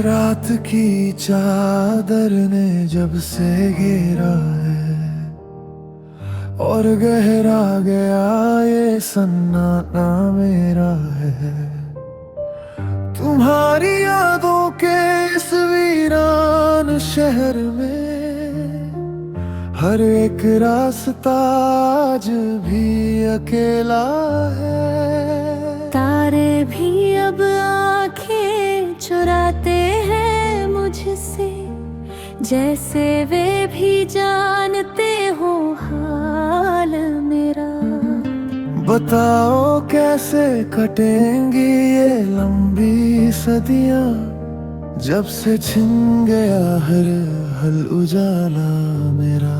रात की चादर ने जब से घेरा है और गहरा गया ये सन्नाटा मेरा है। तुम्हारी यादों के इस वीरान शहर में हर एक रास्ता आज भी अकेला है। तारे भी अब आंखें चुराते हैं मुझसे, जैसे वे भी जानते हो हाल मेरा। बताओ कैसे कटेंगी ये लंबी सदियां, जब से छिन गया हर हल उजाला मेरा।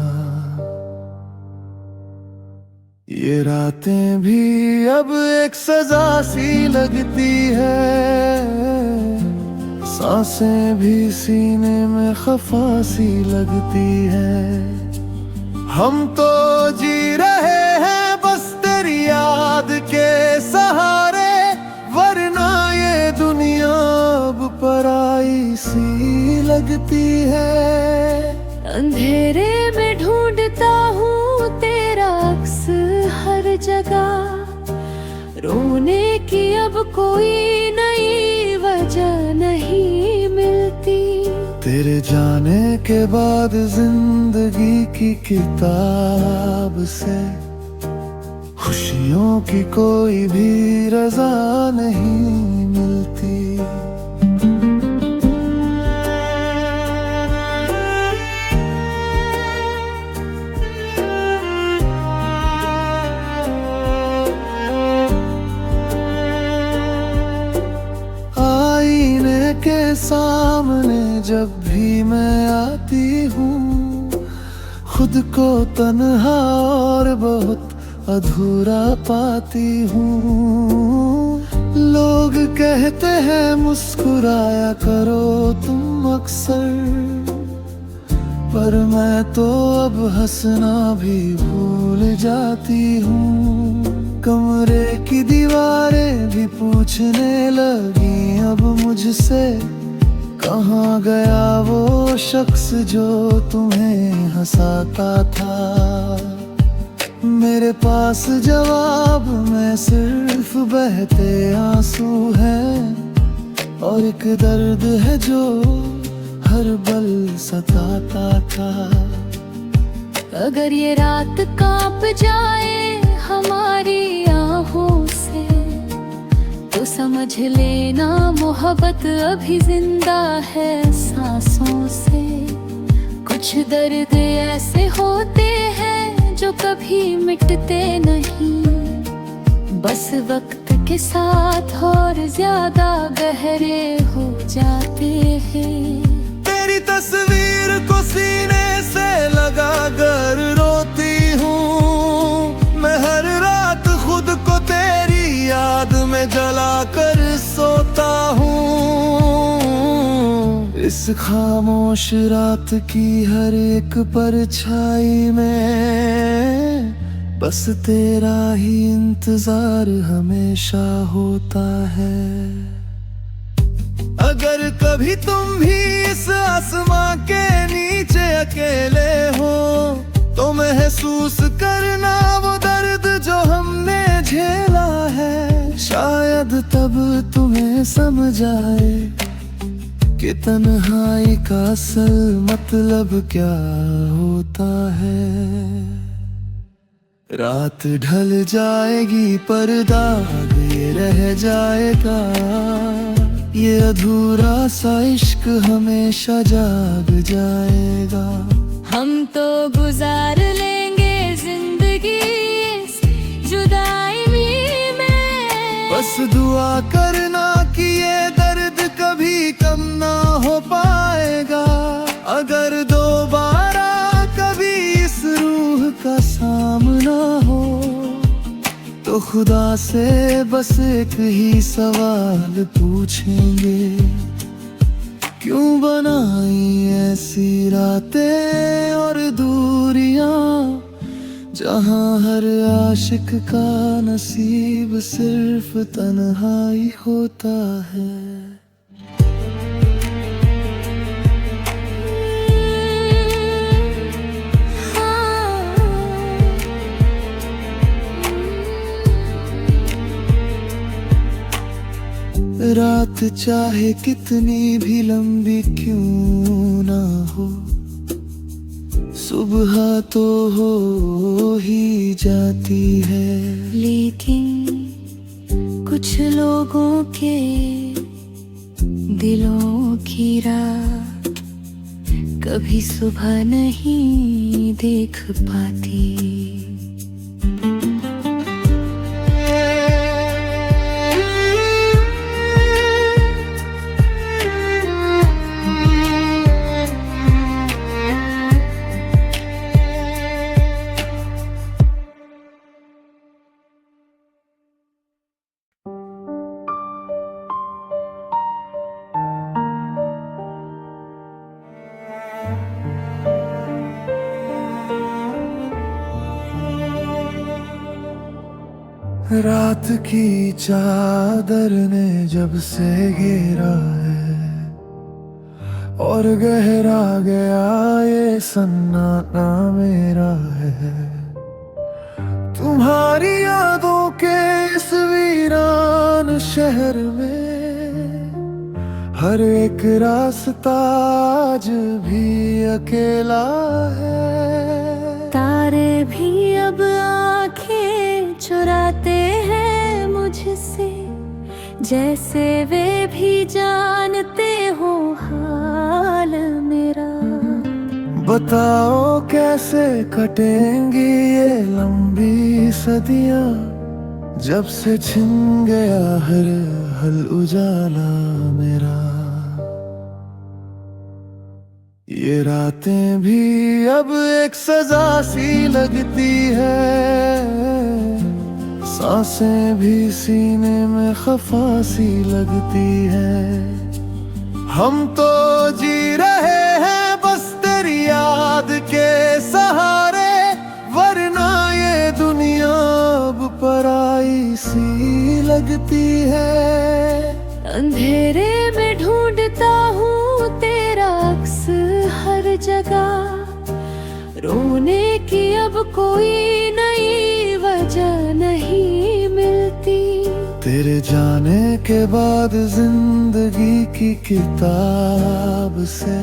ये रातें भी अब एक सजा सी लगती है, सांसें भी सीने में खफा सी लगती है। हम तो जी रहे हैं बस तेरी याद के सहारे, वरना ये दुनिया अब पराई सी लगती है। अंधेरे में ढूंढता हूँ तेरा अक्स हर जगह, रोने की अब कोई नई वजह नहीं मिलती। तेरे जाने के बाद जिंदगी की किताब से खुशियों की कोई भी रजा नहीं मिलती। आईने के सामने जब भी मैं आती हूँ, खुद को तन्हा और बहुत अधूरा पाती हूँ। लोग कहते हैं मुस्कुराया करो तुम अक्सर, पर मैं तो अब हंसना भी भूल जाती हूँ। कमरे की दीवारें भी पूछने लगी अब मुझसे, कहाँ गया वो शख्स जो तुम्हें हंसाता था। मेरे पास जवाब में सिर्फ बहते आंसू हैं, और एक दर्द है जो हर पल सताता था। अगर ये रात कांप जाए हमारी आहों से, तो समझ लेना मोहब्बत अभी जिंदा है सांसों से। कुछ दर्द ऐसे होते हैं जो कभी मिटते नहीं, बस वक्त के साथ और ज्यादा गहरे हो जाते हैं। तेरी तस्वीर को सीने से लगा कर रोती हूँ मैं, हर रात खुद को तेरी याद में जला कर सोता हूँ। इस खामोश रात की हर एक परछाई में बस तेरा ही इंतजार हमेशा होता है। अगर कभी तुम भी इस आसमां के नीचे अकेले हो, तो महसूस करना वो दर्द जो हमने झेला है। शायद तब तुम्हें समझ आए कि तन्हाई का असल मतलब क्या होता है। रात ढल जाएगी पर दाग ये रह जाएगा, ये अधूरा सा इश्क हमेशा जाग जाएगा। हम तो गुजार लेंगे जिंदगी इस जुदाई में, बस दुआ करना कि ये दर्द कभी कम ना हो पाएगा। अगर दोबारा कभी इस रूह का सामना हो, तो खुदा से बस एक ही सवाल पूछेंगे, क्यों बनाई ऐसी रातें और दूरियां, जहां हर आशिक का नसीब सिर्फ तन्हाई होता है। रात चाहे कितनी भी लंबी क्यों ना हो, सुबह तो हो ही जाती है। लेकिन कुछ लोगों के दिलों की रात कभी सुबह नहीं देख पाती। रात की चादर ने जब से घेरा है और गहरा गया ये सन्नाटा मेरा है, तुम्हारी यादों के इस वीरान शहर में हर एक रास्ता आज भी अकेला है। तारे भी अब आंखें चुराते हैं मुझसे, जैसे वे भी जानते हो हाल मेरा। बताओ कैसे कटेंगी ये लंबी सदियां, जब से छिन गया हर हल उजाला मेरा। ये रातें भी अब एक सजा सी लगती है, सांसें भी सीने में खफा सी लगती है। हम तो जी रहे हैं बस तेरी याद के सहारे, वरना ये दुनिया अब पराई सी लगती है। अंधेरे में ढूंढता हूँ तेरा अक्स हर जगह, रोने की अब कोई नई वजह नहीं मिलती। तेरे जाने के बाद जिंदगी की किताब से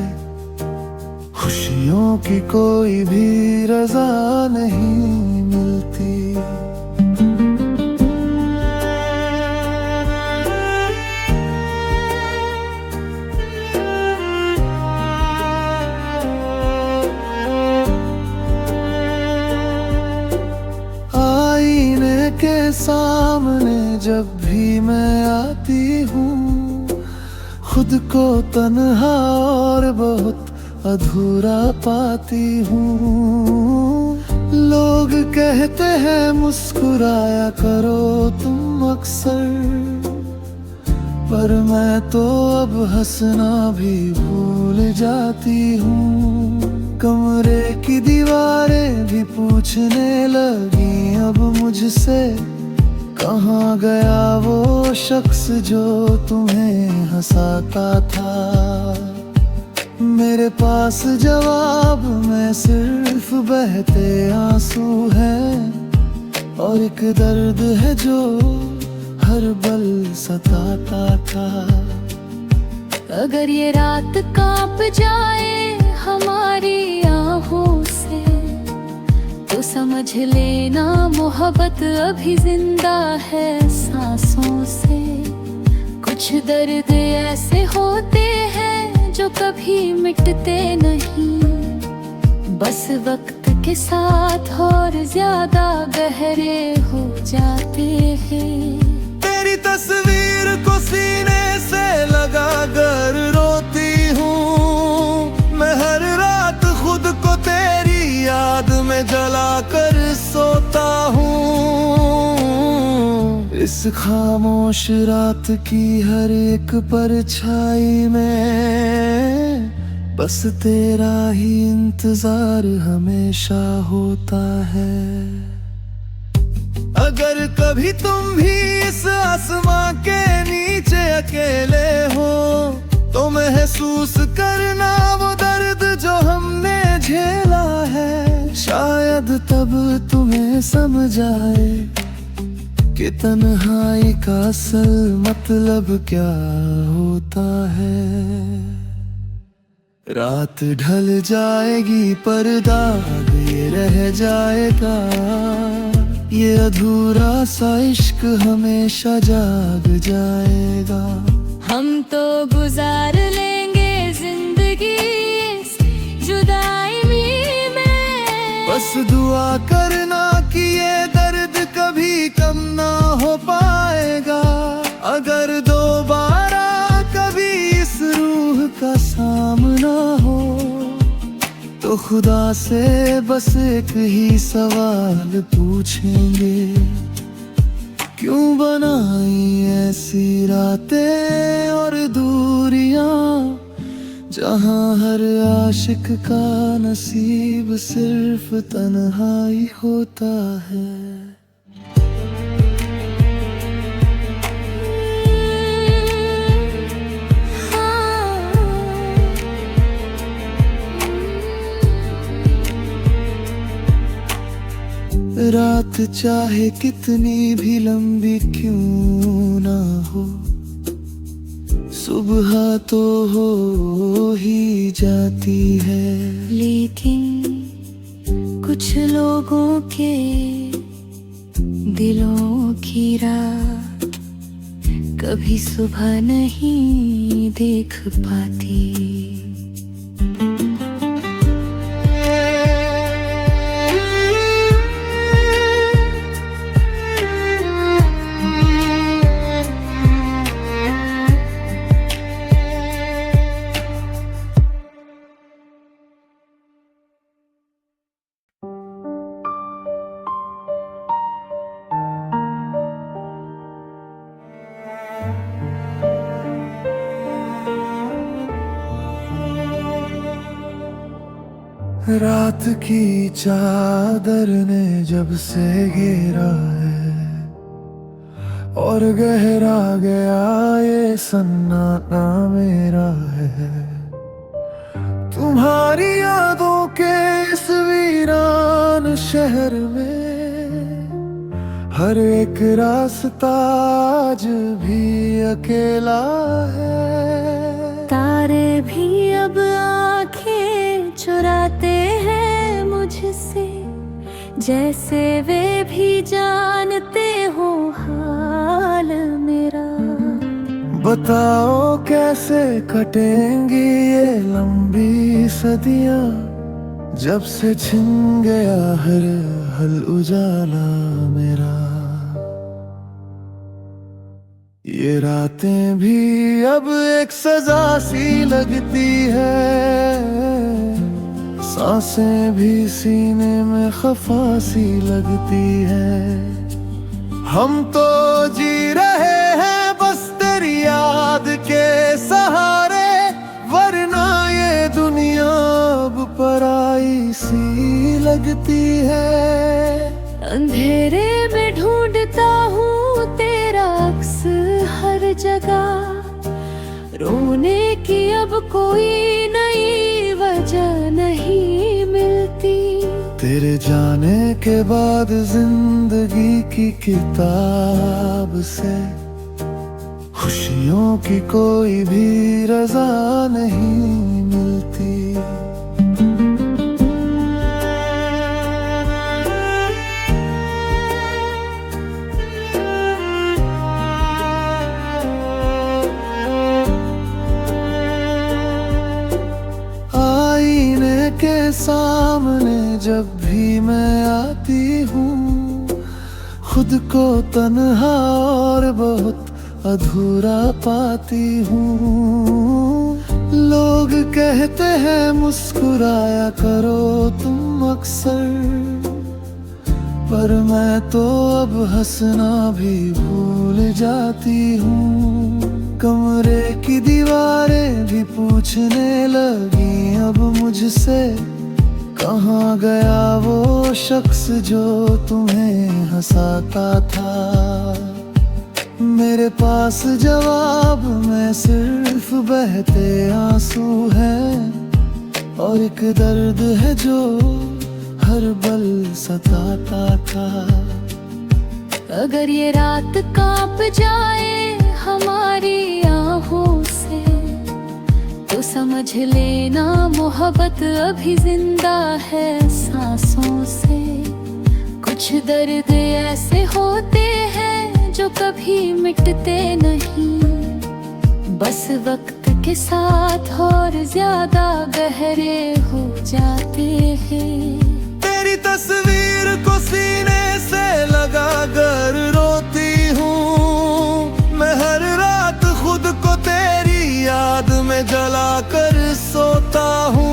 खुशियों की कोई भी रजा नहीं मिलती। आईने के सामने जब भी मैं आती हूँ, खुद को तन्हा और बहुत अधूरा पाती हूँ। लोग कहते हैं मुस्कुराया करो तुम अक्सर, पर मैं तो अब हंसना भी भूल जाती हूँ। कमरे की दीवारें भी पूछने लगी अब मुझसे, कहाँ गया वो शख्स जो तुम्हें हंसाता था। मेरे पास जवाब में सिर्फ बहते आंसू हैं, और एक दर्द है जो हर पल सताता था। अगर ये रात कांप जाए हमारी आहों से, तो समझ लेना मोहब्बत अभी जिंदा है सांसों से। कुछ दर्द ऐसे होते हैं जो कभी मिटते नहीं, बस वक्त के साथ और ज्यादा गहरे हो जाते हैं। तेरी तस्वीर को सीने से लगा कर रोती हूँ मैं, हर रात खुद को तेरी याद में जला कर सोता हूँ। इस खामोश रात की हर एक परछाई में बस तेरा ही इंतजार हमेशा होता है। अगर कभी तुम भी इस आसमां के नीचे अकेले हो, तो महसूस करना वो दर्द जो हमने झेला है। शायद तब तुम्हें समझ आए कि तन्हाई का असल मतलब क्या होता है। रात ढल जाएगी पर दाग ये रह जाएगा, ये अधूरा सा इश्क हमेशा जाग जाएगा। हम तो गुजार लेंगे जिंदगी इस जुदाई में, बस दुआ करना कि ये दर्द कभी कम ना हो पाएगा। अगर दोबारा कभी इस रूह का सामना हो तो खुदा से बस एक ही सवाल पूछेंगे, क्यों बनाई ऐसी रातें और दूरियां, जहां हर आशिक का नसीब सिर्फ तन्हाई होता है। रात चाहे कितनी भी लंबी क्यों ना हो, सुबह तो हो ही जाती है। लेकिन कुछ लोगों के दिलों की रात कभी सुबह नहीं देख पाती। रात की चादर ने जब से घेरा है और गहरा गया ये सन्नाटा मेरा है, तुम्हारी यादों के इस वीरान शहर में हर एक रास्ता आज भी अकेला है। तारे भी अब आंखें चुराते हैं मुझसे, जैसे वे भी जानते हो हाल मेरा। बताओ कैसे कटेंगी ये लंबी सदियां, जब से छिन गया हर हल उजाला मेरा। ये रातें भी अब एक सजा सी लगती है, सांसें भी सीने में खफा सी लगती है। हम तो जी रहे हैं बस तेरी याद के सहारे, वरना ये दुनिया अब पराई सी लगती है। अंधेरे में ढूंढता हूँ तेरा अक्स हर जगह, रोने की अब कोई नई वजह नहीं मिलती। तेरे जाने के बाद जिंदगी की किताब से खुशियों की कोई भी रजा नहीं मिलती। के सामने जब भी मैं आती हूँ, खुद को तन्हा और बहुत अधूरा पाती हूँ। लोग कहते हैं मुस्कुराया करो तुम अक्सर, पर मैं तो अब हंसना भी भूल जाती हूँ। कमरे की दीवारें भी पूछने लगी अब मुझसे, कहाँ गया वो शख्स जो तुम्हें हंसाता था। मेरे पास जवाब में सिर्फ बहते आंसू हैं, और एक दर्द है जो हर पल सताता था। अगर ये रात कांप जाए हमारी आहों से, तो समझ लेना मोहब्बत अभी जिंदा है सांसों से। कुछ दर्द ऐसे होते हैं जो कभी मिटते नहीं, बस वक्त के साथ और ज्यादा गहरे हो जाते हैं। तेरी तस्वीर को सीने से लगा कर रोती हूँ मैं, हर रात खुद को तेरी याद में जला कर सोता हूँ।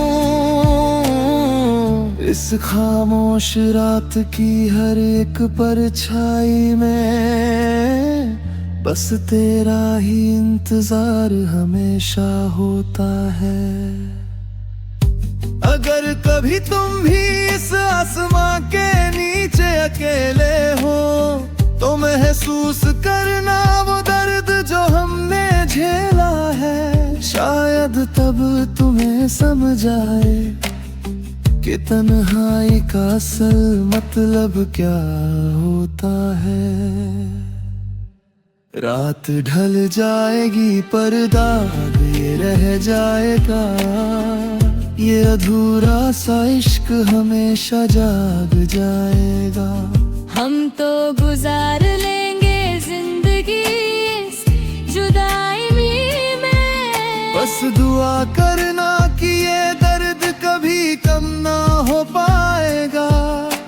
इस खामोश रात की हर एक परछाई में बस तेरा ही इंतजार हमेशा होता है। अगर कभी तुम भी इस आसमां के नीचे अकेले हो, तो महसूस करना वो दर्द जो हमने झेला है। शायद तब तुम्हें समझ आए कि तन्हाई का असल मतलब क्या होता है। रात ढल जाएगी पर दाग ये रह जाएगा, ये अधूरा सा इश्क हमेशा जाग जाएगा। हम तो गुजार लेंगे जिंदगी इस जुदाई में, बस दुआ करना कि ये दर्द कभी कम ना हो पाएगा।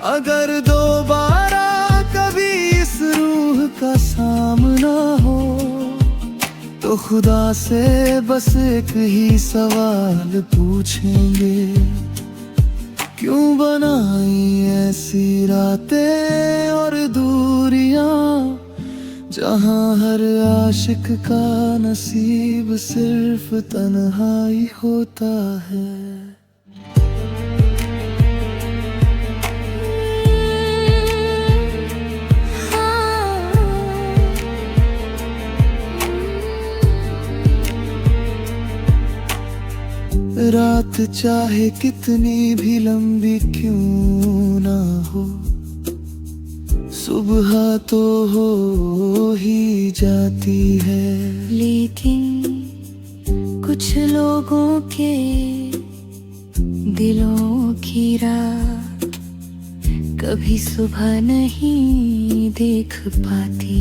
अगर दोबारा कभी इस रूह का सामना हो, तो खुदा से बस एक ही सवाल पूछेंगे, क्यों बनाई ऐसी रातें और दूरियां, जहां हर आशिक का नसीब सिर्फ तन्हाई होता है। रात चाहे कितनी भी लंबी क्यों ना हो, सुबह तो हो ही जाती है। लेकिन कुछ लोगों के दिलों की रात कभी सुबह नहीं देख पाती।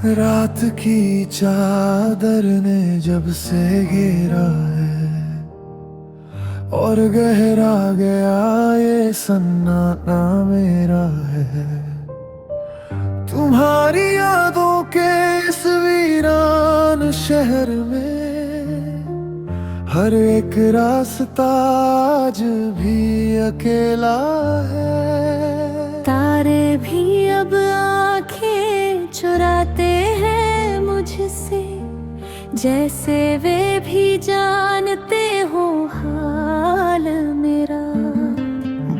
रात की चादर ने जब से घेरा है, और गहरा गया ये सन्नाटा मेरा है। तुम्हारी यादों के इस वीरान शहर में हर एक रास्ता आज भी अकेला है। तारे भी अब आंखें चुराते हैं मुझसे, जैसे वे भी जानते हो हाल मेरा।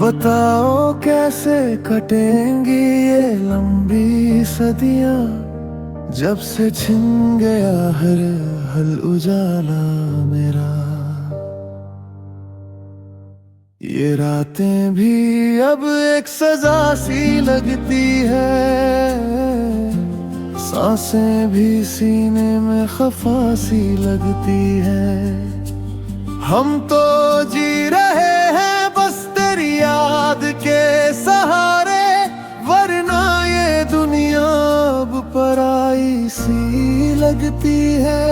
बताओ कैसे कटेंगी ये लंबी सदियां, जब से छिन गया हर हल उजाला मेरा। ये रातें भी अब एक सजा सी लगती है, सांसें भी सीने में खफा सी लगती है। हम तो जी रहे हैं बस तेरी याद के सहारे, वरना ये दुनिया अब पराई सी लगती है।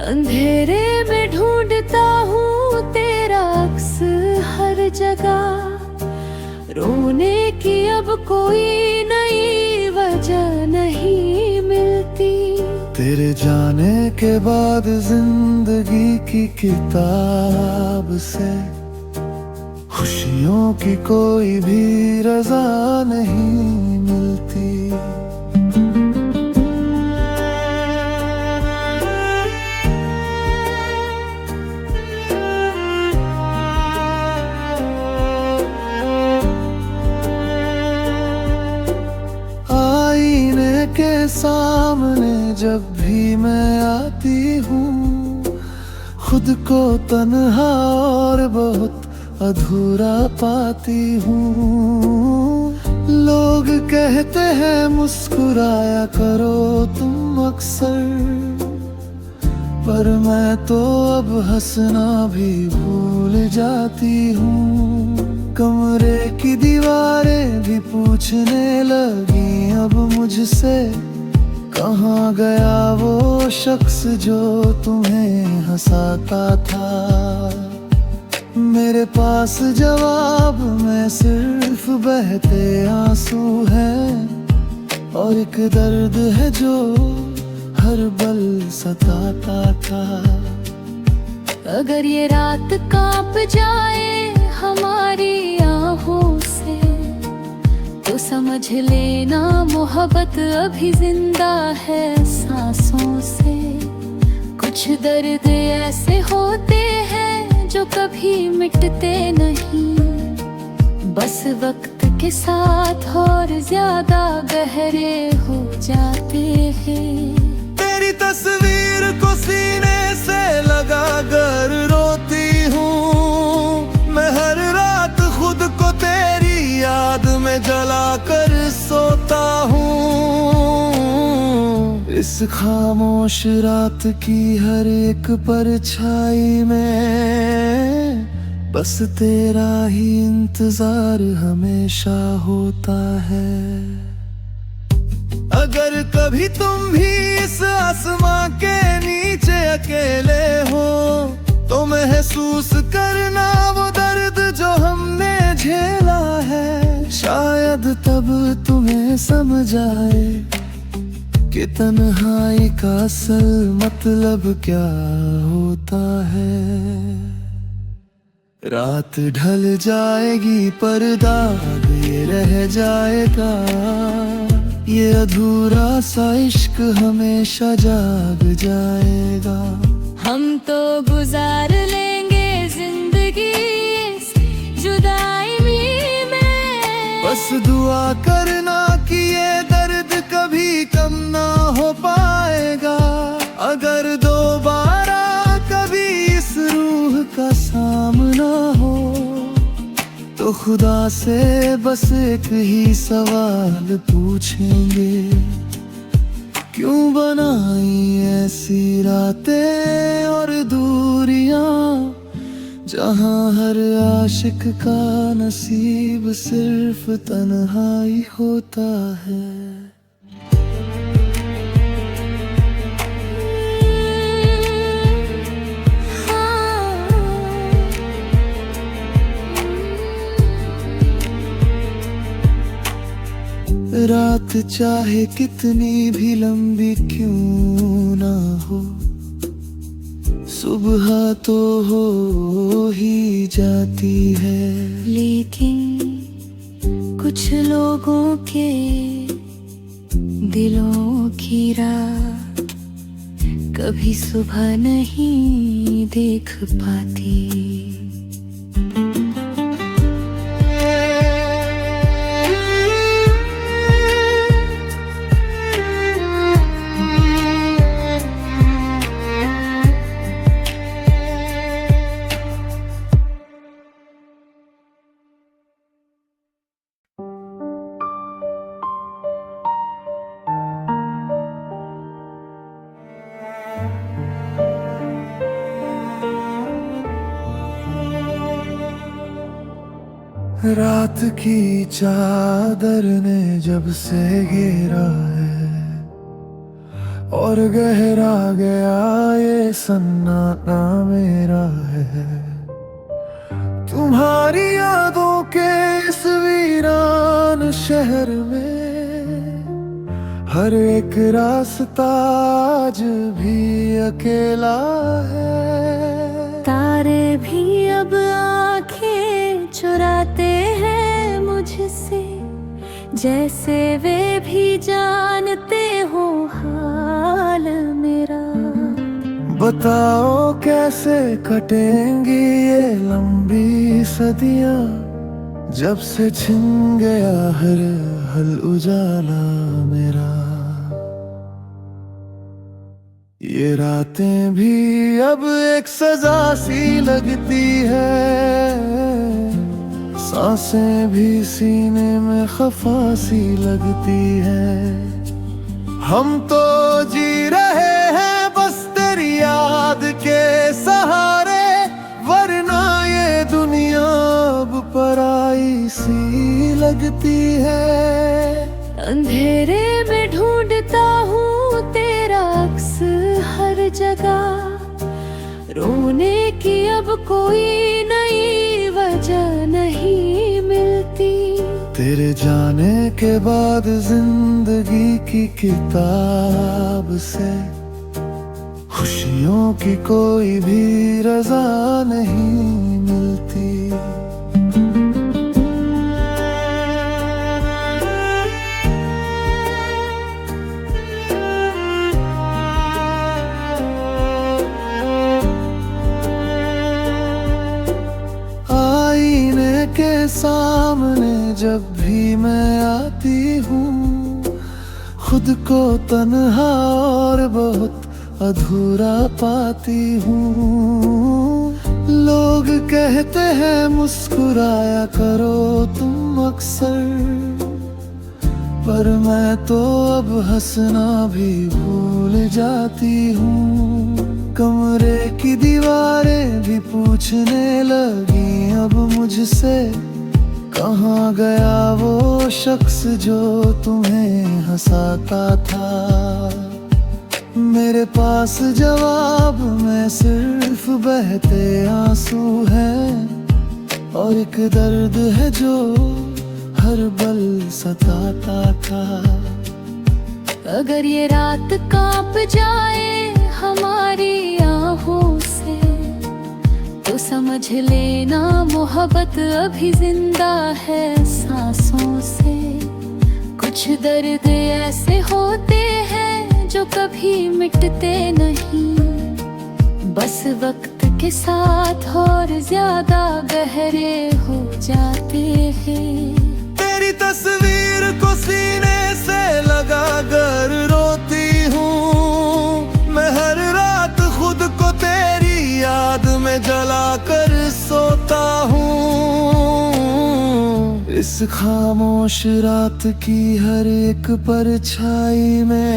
अंधेरे में ढूंढता हूँ तेरा अक्स हर जगह, रोने की अब कोई नई वजह नहीं मिलती। तेरे जाने के बाद जिंदगी की किताब से खुशियों की कोई भी रजा नहीं मिलती। आईने के सामने जब भी मैं आती हूँ, खुद को तन्हा और बहुत अधूरा पाती हूँ। लोग कहते हैं मुस्कुराया करो तुम अक्सर, पर मैं तो अब हंसना भी भूल जाती हूँ। कमरे की दीवारें भी पूछने लगी अब मुझसे, कहाँ गया वो शख्स जो तुम्हें हंसाता था। मेरे पास जवाब में सिर्फ बहते आंसू हैं, और एक दर्द है जो हर पल सताता था। अगर ये रात कांप जाए हमारी आहों से, तो समझ लेना मोहब्बत अभी जिंदा है सांसों से। कुछ दर्द ऐसे होते हैं जो कभी मिटते नहीं, बस वक्त के साथ और ज्यादा गहरे हो जाते हैं। तेरी तस्वीर को सीने से लगा कर रोती हूँ मैं, हर रात खुद को तेरी याद में जला कर सोता हूँ। इस खामोश रात की हर एक परछाई में बस तेरा ही इंतजार हमेशा होता है। अगर कभी तुम भी इस आसमां के नीचे अकेले हो, तो महसूस करना वो दर्द जो हमने झेला है। शायद तब तुम्हें समझ आए कि तन्हाई का असल मतलब क्या होता है। रात ढल जाएगी पर दाग ये रह जाएगा, ये अधूरा सा इश्क हमेशा जाग जाएगा। हम तो गुजार लेंगे जिंदगी इस जुदाई में, बस दुआ करना कि ये दर्द कभी कम ना हो पाएगा। अगर दोबारा कभी इस रूह का सामना हो, तो खुदा से बस एक ही सवाल पूछेंगे, क्यों बनाई ऐसी रातें और दूरियां, जहां हर आशिक का नसीब सिर्फ तन्हाई होता है। रात चाहे कितनी भी लंबी क्यों ना हो, सुबह तो हो ही जाती है। लेकिन कुछ लोगों के दिलों की रात कभी सुबह नहीं देख पाती। रात की चादर ने जब से घेरा है, और गहरा गया ये सन्नाटा मेरा है। तुम्हारी यादों के इस वीरान शहर में हर एक रास्ता आज भी अकेला है। तारे भी अब आंखें जैसे वे भी जानते हो हाल मेरा। बताओ कैसे कटेंगी ये लंबी सदियां, जब से छिन गया हर हल उजाला मेरा। ये रातें भी अब एक सजा सी लगती है, सांसें भी सीने में खफा सी लगती है। हम तो जी रहे हैं बस तेरी याद के सहारे, वरना ये दुनिया अब पराई सी लगती है। अंधेरे में ढूंढता हूँ तेरा अक्स हर जगह, रोने की अब कोई नई वजह नहीं मिलती। तेरे जाने के बाद जिंदगी की किताब से खुशियों की कोई भी रजा नहीं मिलती। आईने के सामने जब भी मैं आती हूँ, खुद को तन्हा और बहुत अधूरा पाती हूँ। लोग कहते हैं मुस्कुराया करो तुम अक्सर, पर मैं तो अब हंसना भी भूल जाती हूँ। कमरे की दीवारें भी पूछने लगी अब मुझसे, कहाँ गया वो शख्स जो तुम्हें हंसाता था। मेरे पास जवाब में सिर्फ बहते आंसू हैं, और एक दर्द है जो हर पल सताता था। अगर ये रात कांप जाए हमारी आहों से, तो समझ लेना मोहब्बत अभी जिंदा है सांसों से। कुछ दर्द ऐसे होते हैं जो कभी मिटते नहीं, बस वक्त के साथ और ज्यादा गहरे हो जाते हैं। तेरी तस्वीर को सीने से लगा कर रोती हूँ मैं, हर रात खुद को तेरी याद में जला कर सोता हूँ। इस खामोश रात की हर एक परछाई में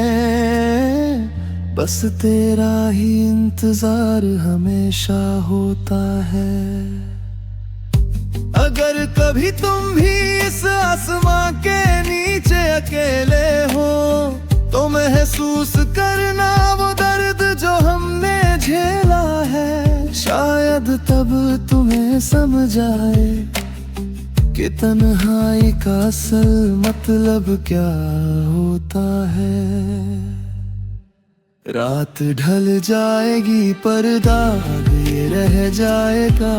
बस तेरा ही इंतजार हमेशा होता है। अगर कभी तुम भी इस आसमां के नीचे अकेले हो, तो महसूस करना वो दर्द जो हमने झेला है। शायद तब तुम्हें समझ आए कि तन्हाई का असल मतलब क्या होता है। रात ढल जाएगी पर दाग ये रह जाएगा,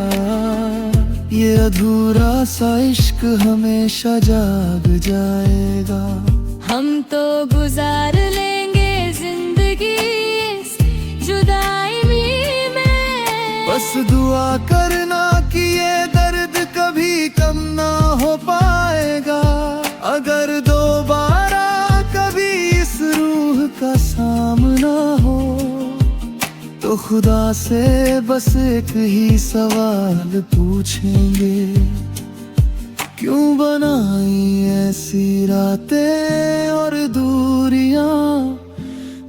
ये अधूरा सा इश्क हमेशा जाग जाएगा। हम तो गुजार लेंगे जिंदगी इस जुदाई में, बस दुआ करना कि ये दर्द कभी कम ना हो पाएगा। अगर दोबारा कभी इस रूह का सामना हो, तो खुदा से बस एक ही सवाल पूछेंगे, क्यों बनाई ऐसी रातें और दूरियां,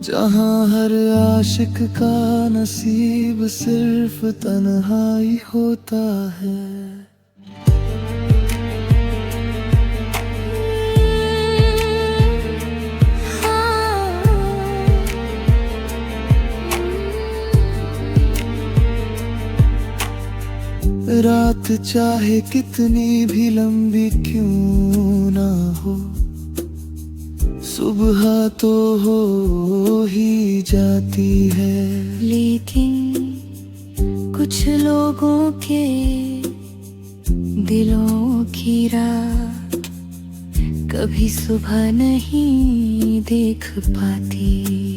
जहां हर आशिक का नसीब सिर्फ तन्हाई होता है। रात चाहे कितनी भी लंबी क्यों ना हो, सुबह तो हो ही जाती है। लेकिन कुछ लोगों के दिलों की राह कभी सुबह नहीं देख पाती।